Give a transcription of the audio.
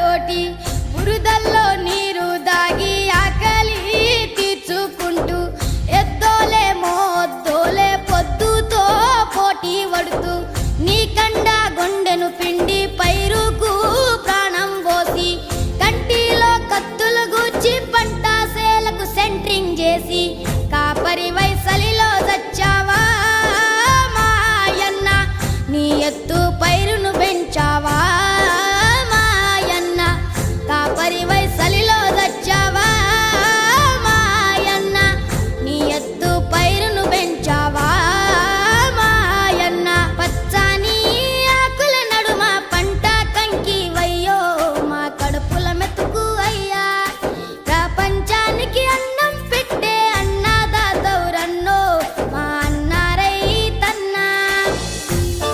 తోటి బురదల్లో నీరు దాగి ఆకలి తీర్చుకుంటూ ఎద్దోలే మోద్దోలే పొద్దుతో పోటీ పడుతూ నీ కండ గుండెను పిండి పైరుకు ప్రాణం పోసి కంటిలో కత్తులు గుచ్చి పంట సేలకు సెంట్రింగ్ చేసి కాపరి వైసలిలో చచ్చావా మాయన్న నీ